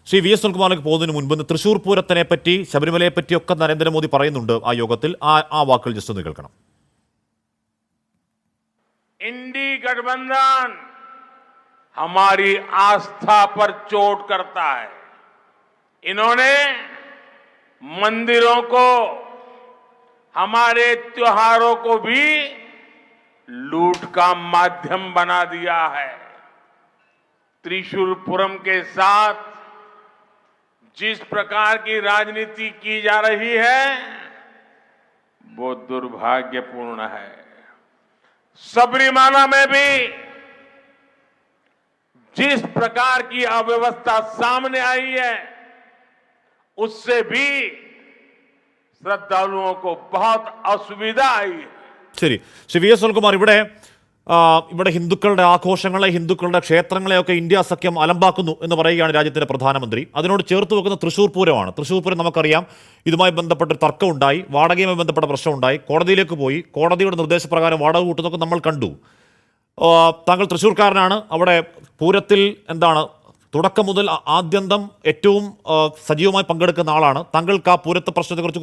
Shri V S സുനിൽകുമാറിലേക്ക് പോകുന്നതിന് മുൻപ് തൃശൂർ പൂരത്തിനെ പറ്റി ശബരിമലയെ പറ്റിയൊക്കെ നരേന്ദ്രമോദി പറയുന്നുണ്ട് ആ യോഗത്തിൽ. ആ വാക്കുകൾ ജസ്റ്റ് ഒന്ന് കേൾക്കണം. इंडी गठबंधन हमारी आस्था पर चोट करता है। इन्होंने मंदिरों को, हमारे त्योहारों को भी लूट का माध्यम बना दिया है। त्रिशूलपुरम के साथ जिस प्रकार की राजनीति की जा रही है वो दुर्भाग्यपूर्ण है। सबरीमाला में भी जिस प्रकार की अव्यवस्था सामने आई है उससे भी श्रद्धालुओं को बहुत असुविधा आई है। ശരി, ശ്രീ വി എസ് സുനിൽകുമാർ, ഇവിടെ ഹിന്ദുക്കളുടെ ആഘോഷങ്ങളെ, ഹിന്ദുക്കളുടെ ക്ഷേത്രങ്ങളെയൊക്കെ ഇന്ത്യ സഖ്യം അലമ്പാക്കുന്നു എന്ന് പറയുകയാണ് രാജ്യത്തിന്റെ പ്രധാനമന്ത്രി. അതിനോട് ചേർത്ത് വെക്കുന്ന തൃശൂർ പൂരമാണ്. തൃശൂർ പൂരം നമുക്കറിയാം, ഇതുമായി ബന്ധപ്പെട്ട തർക്കമുണ്ടായി, വാടകയുമായി ബന്ധപ്പെട്ട പ്രശ്നമുണ്ടായി, കോടതിയിലേക്ക് പോയി, കോടതിയുടെ നിർദ്ദേശപ്രകാരം വാടക കൂട്ടുന്നതൊക്കെ നമ്മൾ കണ്ടു. താങ്കൾ തൃശ്ശൂർക്കാരനാണ്. അവിടെ പൂരത്തിൽ തുടക്കം മുതൽ ആദ്യന്തം ഏറ്റവും സജീവമായി പങ്കെടുക്കുന്ന ആളാണ്. താങ്കൾക്ക് ആ പൂരത്തെ പ്രശ്നത്തെക്കുറിച്ച്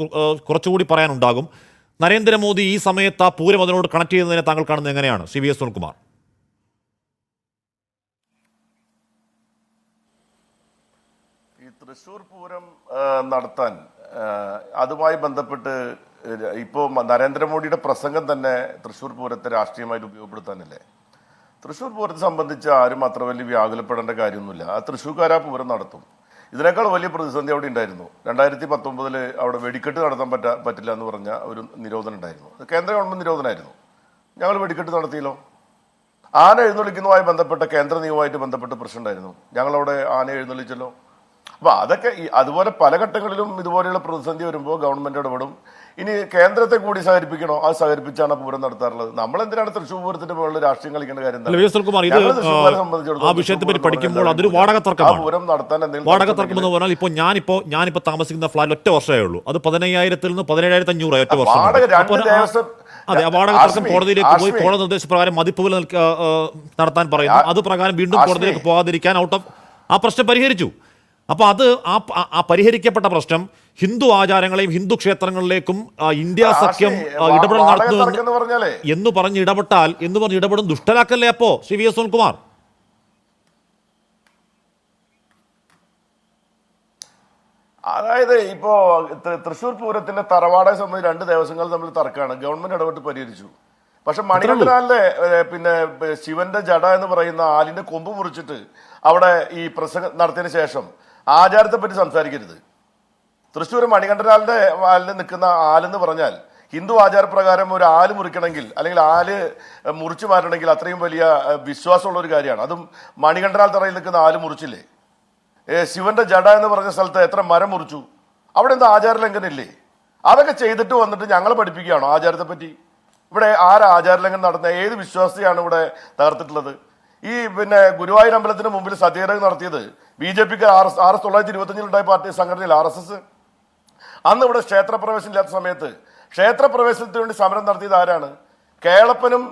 കുറച്ചുകൂടി പറയാനുണ്ടാകും. നരേന്ദ്രമോദി ഈ സമയത്ത് ആ പൂരം അതിനോട് കണക്ട് ചെയ്യുന്നതിനെ താങ്കൾ കാണുന്നത് എങ്ങനെയാണ്, ശ്രീ വി എസ് സുനിൽകുമാർ? ഈ തൃശ്ശൂർ പൂരം നടത്താൻ അതുമായി ബന്ധപ്പെട്ട് ഇപ്പോൾ നരേന്ദ്രമോദിയുടെ പ്രസംഗം തന്നെ തൃശ്ശൂർ പൂരത്തെ രാഷ്ട്രീയമായിട്ട് ഉപയോഗപ്പെടുത്താനല്ലേ? തൃശ്ശൂർ പൂരത്തെ സംബന്ധിച്ച് ആരും അത്ര വലിയ വ്യാകുലപ്പെടേണ്ട കാര്യമൊന്നുമില്ല. ആ തൃശ്ശൂർക്കാർ ആ പൂരം നടത്തും. ഇതിനേക്കാൾ വലിയ പ്രതിസന്ധി അവിടെ ഉണ്ടായിരുന്നു. 2019 അവിടെ വെടിക്കെട്ട് നടത്താൻ പറ്റില്ല എന്ന് പറഞ്ഞ ഒരു നിരോധനം ഉണ്ടായിരുന്നു. കേന്ദ്ര ഗവൺമെന്റ് നിരോധനമായിരുന്നു. ഞങ്ങൾ വെടിക്കെട്ട് നടത്തിയല്ലോ. ആന എഴുന്നള്ളിക്കുന്നതുമായി ബന്ധപ്പെട്ട കേന്ദ്ര നിയമവുമായിട്ട് ബന്ധപ്പെട്ട് പ്രശ്നം ഉണ്ടായിരുന്നു. ഞങ്ങളവിടെ ആന എഴുന്നള്ളിച്ചല്ലോ. അപ്പോൾ അതൊക്കെ അതുപോലെ പല ഘട്ടങ്ങളിലും ഇതുപോലെയുള്ള പ്രതിസന്ധി വരുമ്പോൾ ഗവൺമെന്റ് ഇടപെടും. ഇനി കേന്ദ്രത്തെ കൂടി സഹകരിപ്പിക്കണോ? അത് സഹകരിപ്പിച്ചാണ് പൂരം നടത്താറുള്ളത്. നമ്മൾ എന്തിനാണ് തൃശ്ശൂർ പൂരത്തിന്റെ മുകളിൽ രാഷ്ട്രീയം കളിക്കേണ്ട കാര്യം? പൂരം നടത്താൻ വാടക തർക്കം എന്ന് പറഞ്ഞാൽ ഞാനിപ്പോ താമസിക്കുന്ന ഫ്ലാറ്റ് ഒറ്റ വർഷമേ ഉള്ളൂ. അത് 15,000 നിന്ന് 17,500 ഒറ്റ വർഷം. അതെ, ആ വാടക തർക്കം കോടതിയിലേക്ക് പോയി, കോടതി നിർദ്ദേശപ്രകാരം മതിപ്പുവിൽ നടത്താൻ പറയുന്നു. അത് പ്രകാരം വീണ്ടും കോടതിയിലേക്ക് പോകാതിരിക്കാൻ ആ പ്രശ്നം പരിഹരിച്ചു. അപ്പോൾ ആ പരിഹരിക്കപ്പെട്ട പ്രശ്നം ഹിന്ദു ആചാരങ്ങളെയും ഹിന്ദു ക്ഷേത്രങ്ങളിലേക്കും ഇന്ത്യ സഖ്യം ഇടപെടൽ നടത്തുന്നു എന്ന് പറഞ്ഞ് ഇടപെടും ദുഷ്ടലാക്കല്ലേ അപ്പോ, ശ്രീ വി എസ് സുനിൽകുമാർ? അതായത് ഇപ്പോ തൃശ്ശൂർ പൂരത്തിന്റെ തറവാടക സംബന്ധിച്ച് 2 ദേവസ്വങ്ങൾ തമ്മിൽ തർക്കമാണ്. ഗവൺമെന്റ് ഇടപെട്ട് പരിഹരിച്ചു. പക്ഷെ മണികണ്ഠനാലിലെ ശിവന്റെ ജട എന്ന് പറയുന്ന ആലിന്റെ കൊമ്പ് മുറിച്ചിട്ട് അവിടെ ഈ പ്രസംഗം നടത്തിയതിനു ശേഷം ആചാരത്തെ പറ്റി സംസാരിക്കരുത്. തൃശ്ശൂർ മണികണ്ഠനാലിന്റെ ആലിൽ നിൽക്കുന്ന ആലെന്ന് പറഞ്ഞാൽ ഹിന്ദു ആചാരപ്രകാരം ഒരു ആല് മുറിക്കണമെങ്കിൽ അല്ലെങ്കിൽ ആല് മുറിച്ചു മാറ്റണമെങ്കിൽ അത്രയും വലിയ വിശ്വാസമുള്ള ഒരു കാര്യമാണ്. അതും മണികണ്ഠനാൽ തറയിൽ നിൽക്കുന്ന ആല് മുറിച്ചില്ലേ? ശിവന്റെ ജട എന്ന് പറഞ്ഞ സ്ഥലത്ത് എത്ര മരം മുറിച്ചു? അവിടെ എന്താ ആചാര ലംഘനമില്ലേ? അതൊക്കെ ചെയ്തിട്ട് വന്നിട്ട് ഞങ്ങളെ പഠിപ്പിക്കുകയാണോ ആചാരത്തെ പറ്റി? ഇവിടെ ആചാരലംഘനം നടത്തുന്ന ഏത് വിശ്വാസിയാണ് ഇവിടെ തകർത്തിട്ടുള്ളത്? ഈ ഗുരുവായൂർ അമ്പലത്തിന് മുമ്പിൽ സത്യാഗ്രഹം നടത്തിയത് BJPക്ക് 1925 ഉണ്ടായ പാർട്ടി സംഘടനയിൽ RSS. അന്ന് ഇവിടെ ക്ഷേത്രപ്രവേശനം ഇല്ലാത്ത സമയത്ത് ക്ഷേത്രപ്രവേശനത്തിന് വേണ്ടി സമരം നടത്തിയത് ആരാണ്? കേളപ്പനും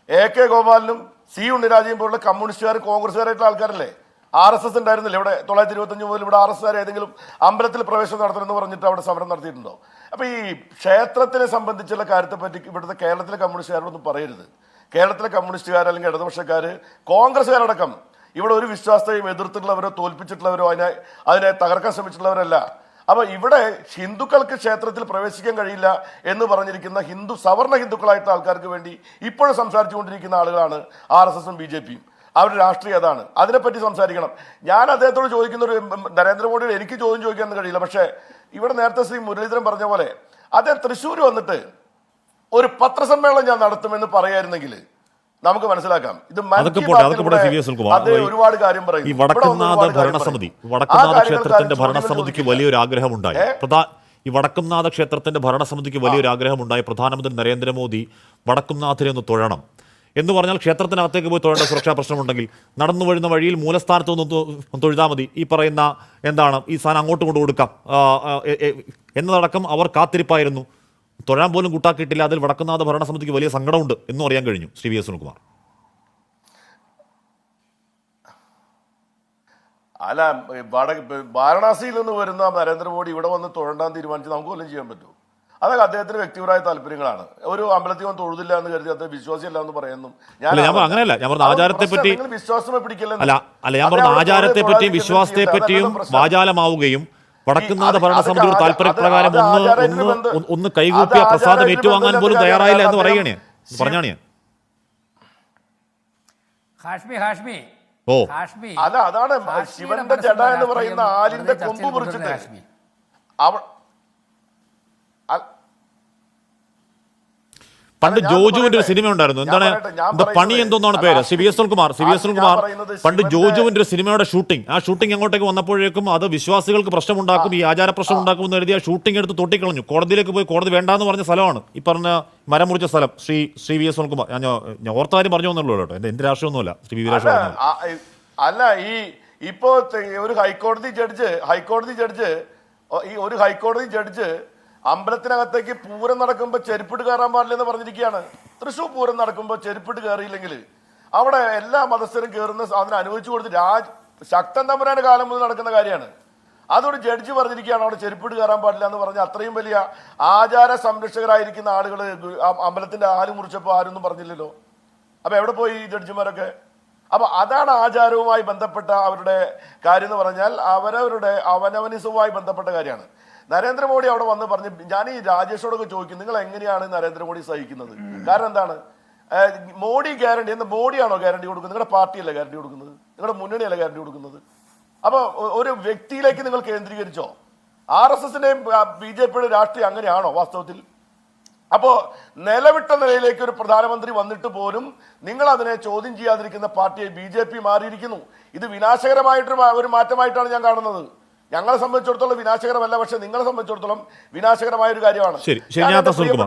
AK ഗോപാലനും C ഉണ്ണിരാജയും പോലുള്ള കമ്മ്യൂണിസ്റ്റുകാരും കോൺഗ്രസ്സുകാരായിട്ടുള്ള ആൾക്കാരല്ലേ? RSS ഉണ്ടായിരുന്നില്ല ഇവിടെ? 1925 മുതൽ ഇവിടെ RSS ഏതെങ്കിലും അമ്പലത്തിൽ പ്രവേശനം നടത്തണമെന്ന് പറഞ്ഞിട്ട് അവിടെ സമരം നടത്തിയിട്ടുണ്ടോ? അപ്പൊ ഈ ക്ഷേത്രത്തിനെ സംബന്ധിച്ചുള്ള കാര്യത്തെ പറ്റി ഇവിടുത്തെ കേരളത്തിലെ കമ്മ്യൂണിസ്റ്റുകാരോടൊന്നും പറയരുത്. കേരളത്തിലെ കമ്മ്യൂണിസ്റ്റുകാർ അല്ലെങ്കിൽ ഇടതുപക്ഷക്കാര്, കോൺഗ്രസ്സുകാരടക്കം ഇവിടെ ഒരു വിശ്വാസത്തെയും എതിർത്തിട്ടുള്ളവരോ തോൽപ്പിച്ചിട്ടുള്ളവരോ അതിനെ തകർക്കാൻ ശ്രമിച്ചിട്ടുള്ളവരല്ല. അപ്പൊ ഇവിടെ ഹിന്ദുക്കൾക്ക് ക്ഷേത്രത്തിൽ പ്രവേശിക്കാൻ കഴിയില്ല എന്ന് പറഞ്ഞിരിക്കുന്ന സവർണ ഹിന്ദുക്കളായിട്ടുള്ള ആൾക്കാർക്ക് വേണ്ടി ഇപ്പോഴും സംസാരിച്ചുകൊണ്ടിരിക്കുന്ന ആളുകളാണ് RSSഉം BJPയും. അവരുടെ രാഷ്ട്രീയം അതാണ്. അതിനെപ്പറ്റി സംസാരിക്കണം. ഞാൻ അദ്ദേഹത്തോട് ചോദിക്കുന്ന ഒരു നരേന്ദ്രമോദിയോട് എനിക്ക് ചോദ്യം ചോദിക്കാൻ കഴിയില്ല. പക്ഷേ ഇവിടെ നേരത്തെ ശ്രീ മുരളീധരൻ പറഞ്ഞ പോലെ അദ്ദേഹം തൃശ്ശൂർ വന്നിട്ട് ഒരു പത്രസമ്മേളനം ഞാൻ നടത്തുമെന്ന് പറയായിരുന്നെങ്കിൽ നമുക്ക് മനസ്സിലാക്കാം. ഇത് ഒരുപാട് കാര്യം പറയും. ഈ വടക്കുംനാഥ ക്ഷേത്രത്തിന്റെ ഭരണസമിതിക്ക് വലിയൊരു ആഗ്രഹമുണ്ടായി. ഈ വടക്കുംനാഥ ക്ഷേത്രത്തിന്റെ ഭരണസമിതിക്ക് വലിയൊരു ആഗ്രഹമുണ്ടായി. പ്രധാനമന്ത്രി നരേന്ദ്രമോദി വടക്കുംനാഥിനെ ഒന്ന് തൊഴണം എന്ന് പറഞ്ഞാൽ ക്ഷേത്രത്തിനകത്തേക്ക് പോയി തൊഴേണ്ട സുരക്ഷാ പ്രശ്നമുണ്ടെങ്കിൽ നടന്നു വരുന്ന വഴിയിൽ മൂലസ്ഥാനത്ത് നിന്ന് തൊഴുതാൽ മതി. ഈ പറയുന്ന ഈ സാധനം അങ്ങോട്ട് കൊണ്ടു കൊടുക്കാം എന്നതടക്കം അവർ കാത്തിരിപ്പായിരുന്നു. തൊഴാൻ പോലും കൂട്ടാക്കിയിട്ടില്ല. അതിൽ വടക്കുംനാഥ ഭരണസമിതിക്ക് വലിയ സങ്കടമുണ്ട് എന്നും അറിയാൻ കഴിഞ്ഞു. ശ്രീ വി എസ് സുനിൽകുമാർ, അല്ല വാരണാസിയിൽ നിന്ന് വരുന്ന നരേന്ദ്രമോദി ഇവിടെ വന്ന് തൊഴണ്ടാൻ തീരുമാനിച്ച് നമുക്ക് വല്ലതും ചെയ്യാൻ പറ്റുമോ? അതൊക്കെ അദ്ദേഹത്തിന് വ്യക്തിപരമായ താല്പര്യങ്ങളാണ്. ഒരു അമ്പലത്തിൽ വന്ന് തൊഴുതില്ല എന്ന് കരുതി അദ്ദേഹം വിശ്വാസിയല്ല എന്ന് പറയുന്നു. അങ്ങനെയല്ല, ഞാൻ പറഞ്ഞ ആചാരത്തെ പറ്റി വിശ്വാസമെ പിടിക്കില്ല. അല്ല, ഞാൻ പറഞ്ഞ ആചാരത്തെ പറ്റിയും വിശ്വാസത്തെ പറ്റിയും വാചാലമാവുകയും വടക്കുന്നാഥ ഭരണസമിതിയുടെ താല്പര്യപ്രകാരം ഒന്ന് കൈകൂപ്പിയ പ്രസാദം ഏറ്റുവാങ്ങാൻ പോലും തയ്യാറായില്ല എന്ന് പറയുകയാണ് പറഞ്ഞാണ് ഞാൻ. അല്ല, അതാണ് ശിവന്റെ ജട എന്ന് പറയുന്ന ആലിന്റെ കൊമ്പ് മുറിച്ചിട്ട് പണ്ട് ജോജുവിന്റെ ഒരു സിനിമ ഉണ്ടായിരുന്നു, എന്താണ് പണി എന്തോന്നാണ് പേര്, സി വി എസ് കുമാർ പണ്ട് ജോജുവിന്റെ ഒരു സിനിമയുടെ ഷൂട്ടിംഗ്, ആ ഷൂട്ടിംഗ് അങ്ങോട്ടേക്ക് വന്നപ്പോഴേക്കും അത് വിശ്വാസികൾക്ക് പ്രശ്നമുണ്ടാക്കും, ഈ ആചാര പ്രശ്നം ഉണ്ടാക്കും എന്ന് എഴുതിയ ഷൂട്ടിംഗ് എടുത്ത് തൊട്ടിക്കളഞ്ഞു. കോടതിയിലേക്ക് പോയി കോടതി വേണ്ടാന്ന് പറഞ്ഞ സ്ഥലമാണ് ഈ പറഞ്ഞ മരം മുറിച്ച സ്ഥലം. ശ്രീ വി എസ് സുനിൽകുമാർ, ഞാൻ ഓർത്ത കാര്യം പറഞ്ഞു വന്നുള്ളൂ കേട്ടോ, എന്റെ രാഷ്ട്രീയമൊന്നുമല്ല, ശ്രീ വി വി രാഷ്ട്രീയം അല്ല. ഇപ്പോ ഒരു ഹൈക്കോടതി ജഡ്ജ് അമ്പലത്തിനകത്തേക്ക് പൂരം നടക്കുമ്പോൾ ചെരുപ്പിട്ട് കയറാൻ പാടില്ലെന്ന് പറഞ്ഞിരിക്കുകയാണ്. തൃശ്ശൂർ പൂരം നടക്കുമ്പോൾ ചെരുപ്പിട്ട് കയറിയില്ലെങ്കിൽ അവിടെ എല്ലാ മതസ്ഥരും കയറുന്ന അതിന് അനുവദിച്ചു കൊടുത്ത് ശക്തൻ തമ്പുരാന്റെ കാലം മുതൽ നടക്കുന്ന കാര്യമാണ്. അതൊരു ജഡ്ജി പറഞ്ഞിരിക്കുകയാണ് അവിടെ ചെരുപ്പിട്ട് കയറാൻ പാടില്ല എന്ന് പറഞ്ഞ്. അത്രയും വലിയ ആചാര സംരക്ഷകരായിരിക്കുന്ന ആളുകൾ അമ്പലത്തിന്റെ ആല് മുറിച്ചപ്പോൾ ആരൊന്നും പറഞ്ഞില്ലല്ലോ. അപ്പൊ എവിടെ പോയി ഈ ജഡ്ജിമാരൊക്കെ? അപ്പൊ അതാണ് ആചാരവുമായി ബന്ധപ്പെട്ട അവരുടെ കാര്യം എന്ന് പറഞ്ഞാൽ അവരവരുടെ അവനവനിസവുമായി ബന്ധപ്പെട്ട കാര്യമാണ്. നരേന്ദ്രമോദി അവിടെ വന്ന് പറഞ്ഞ്, ഞാൻ ഈ രാജേഷോടൊക്കെ ചോദിക്കും, നിങ്ങൾ എങ്ങനെയാണ് നരേന്ദ്രമോദി സഹിക്കുന്നത്? കാരണം എന്താണ്? മോഡി ഗ്യാരണ്ടി എന്ന് മോഡിയാണോ ഗ്യാരണ്ടി കൊടുക്കുന്നത്? നിങ്ങളുടെ പാർട്ടിയല്ല ഗ്യാരണ്ടി കൊടുക്കുന്നത്, നിങ്ങളുടെ മുന്നണിയല്ല ഗ്യാരണ്ടി കൊടുക്കുന്നത്. അപ്പൊ ഒരു വ്യക്തിയിലേക്ക് നിങ്ങൾ കേന്ദ്രീകരിച്ചോ? RSSന്റെയും BJPയുടെ രാഷ്ട്രീയം അങ്ങനെയാണോ വാസ്തവത്തിൽ? അപ്പോ നിലവിട്ട നിലയിലേക്ക് ഒരു പ്രധാനമന്ത്രി വന്നിട്ട് പോലും നിങ്ങൾ അതിനെ ചോദ്യം ചെയ്യാതിരിക്കുന്ന പാർട്ടിയെ BJP മാറിയിരിക്കുന്നു. ഇത് വിനാശകരമായിട്ടൊരു ഒരു മാറ്റമായിട്ടാണ് ഞാൻ കാണുന്നത്. ഞങ്ങളെ സംബന്ധിച്ചിടത്തോളം വിനാശകരമല്ല, പക്ഷെ നിങ്ങളെ സംബന്ധിച്ചിടത്തോളം വിനാശകരമായ ഒരു കാര്യമാണ്.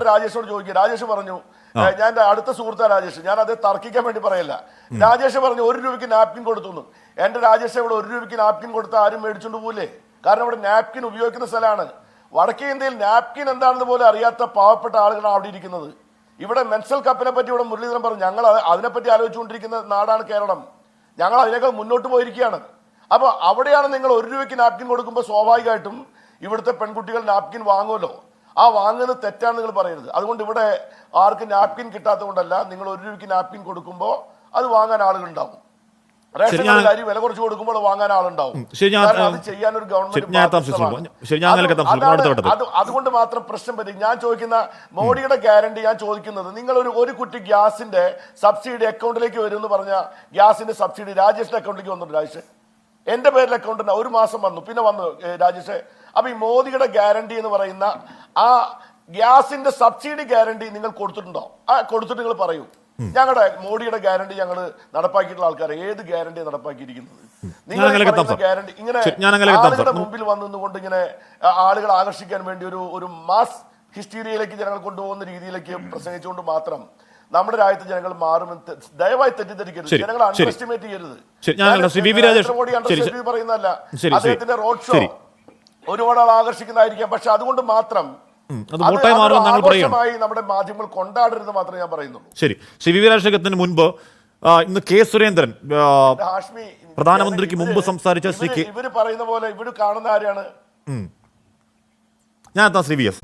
രാജേഷോട് ചോദിക്കുക. രാജേഷ് പറഞ്ഞു, ഞാൻ എന്റെ അടുത്ത സുഹൃത്താ രാജേഷ്, ഞാൻ അത് തർക്കിക്കാൻ വേണ്ടി പറയല്ല. രാജേഷ് പറഞ്ഞു 1 രൂപയ്ക്ക് നാപ്കിൻ കൊടുത്തു. എന്റെ രാജേഷ് ഇവിടെ 1 രൂപയ്ക്ക് നാപ്കിൻ കൊടുത്ത ആരും മേടിച്ചോണ്ട് പോകില്ലേ? കാരണം ഇവിടെ നാപ്കിൻ ഉപയോഗിക്കുന്ന സ്ഥലമാണ്. വടക്കേ ഇന്ത്യയിൽ നാപ്കിൻ എന്താണെന്ന് പോലും അറിയാത്ത പാവപ്പെട്ട ആളുകളാണ് അവിടെ ഇരിക്കുന്നത്. ഇവിടെ മെൻസൽ കപ്പിനെ പറ്റി ഇവിടെ മുരളീധരൻ പറഞ്ഞു, ഞങ്ങൾ അതിനെപ്പറ്റി ആലോചിച്ചുകൊണ്ടിരിക്കുന്ന നാടാണ് കേരളം. ഞങ്ങൾ അതിനേക്കാൾ മുന്നോട്ട് പോയിരിക്കുകയാണ്. അപ്പൊ അവിടെയാണ് നിങ്ങൾ 1 രൂപയ്ക്ക് നാപ്കിൻ കൊടുക്കുമ്പോൾ സ്വാഭാവികമായിട്ടും ഇവിടുത്തെ പെൺകുട്ടികൾ നാപ്കിൻ വാങ്ങുമല്ലോ. ആ വാങ്ങുന്നത് തെറ്റാണ് നിങ്ങൾ പറയരുത്. അതുകൊണ്ട് ഇവിടെ ആർക്കും നാപ്കിൻ കിട്ടാത്തത് കൊണ്ടല്ല, നിങ്ങൾ 1 രൂപയ്ക്ക് നാപ്കിൻ കൊടുക്കുമ്പോൾ അത് വാങ്ങാൻ ആളുകളുണ്ടാവും. റേഷൻ അരി വില കുറച്ച് കൊടുക്കുമ്പോൾ വാങ്ങാൻ ആളുണ്ടാവും. അത് ചെയ്യാൻ ഒരു ഗവൺമെന്റ്, അതുകൊണ്ട് മാത്രം പ്രശ്നം പറ്റി. ഞാൻ ചോദിക്കുന്ന മോഡിയുടെ ഗ്യാരണ്ടി ഞാൻ ചോദിക്കുന്നത്, നിങ്ങൾ ഒരു കുറ്റി ഗ്യാസിന്റെ സബ്സിഡി അക്കൗണ്ടിലേക്ക് വരും എന്ന് പറഞ്ഞ ഗ്യാസിന്റെ സബ്സിഡി രാജേഷിന്റെ അക്കൗണ്ടിലേക്ക് വന്നു. രാജേഷ് എന്റെ പേരിൽ അക്കൗണ്ട് 1 മാസം വന്നു, പിന്നെ വന്നു രാജേഷ്. അപ്പൊ ഈ മോദിയുടെ ഗ്യാരണ്ടി എന്ന് പറയുന്ന ആ ഗ്യാസിന്റെ സബ്സിഡി ഗ്യാരണ്ടി നിങ്ങൾ കൊടുത്തിട്ടുണ്ടോ? കൊടുത്തിട്ട് നിങ്ങൾ പറയൂ. ഞങ്ങളുടെ മോഡിയുടെ ഗ്യാരണ്ടി ഞങ്ങൾ നടപ്പാക്കിയിട്ടുള്ള ആൾക്കാരെ ഏത് ഗ്യാരണ്ടിയാണ് നടപ്പാക്കിയിരിക്കുന്നത്? നിങ്ങൾ ഗ്യാരണ്ടി ഇങ്ങനെ ആളുകളുടെ മുമ്പിൽ വന്നുകൊണ്ട് ഇങ്ങനെ ആളുകളെ ആകർഷിക്കാൻ വേണ്ടി ഒരു മാസ് ഹിസ്റ്റീരിയയിലേക്ക് ജനങ്ങൾ കൊണ്ടുപോകുന്ന രീതിയിലേക്ക് പ്രസംഗിച്ചുകൊണ്ട് മാത്രം നമ്മുടെ രാജ്യത്തെ ജനങ്ങൾ മാറുമെന്ന് ദയവായി തെറ്റിദ്ധരിക്കരുത്. ജനങ്ങൾ അണ്ടർ എസ്റ്റിമേറ്റ് ചെയ്യരുത്. പറയുന്നതല്ല, അദ്ദേഹത്തിന്റെ റോഡ് ഷോ ഒരുപാട് ആൾ ആകർഷിക്കുന്നതായിരിക്കാം, പക്ഷെ അതുകൊണ്ട് മാത്രം ആഘോഷമായി നമ്മുടെ മാധ്യമങ്ങൾ കൊണ്ടാടരുത് മാത്രമേ ഞാൻ പറയുന്നുള്ളൂ. ശരി, ശ്രീ വി വി രാജശേഖരത്തിന് മുൻപ് ഇന്ന് കെ സുരേന്ദ്രൻ പ്രധാനമന്ത്രിക്ക് മുമ്പ് സംസാരിച്ച ഇവര് പറയുന്ന പോലെ ഇവര് കാണുന്ന ആരെയാണ്? ഞാൻ ശ്രീ വി എസ്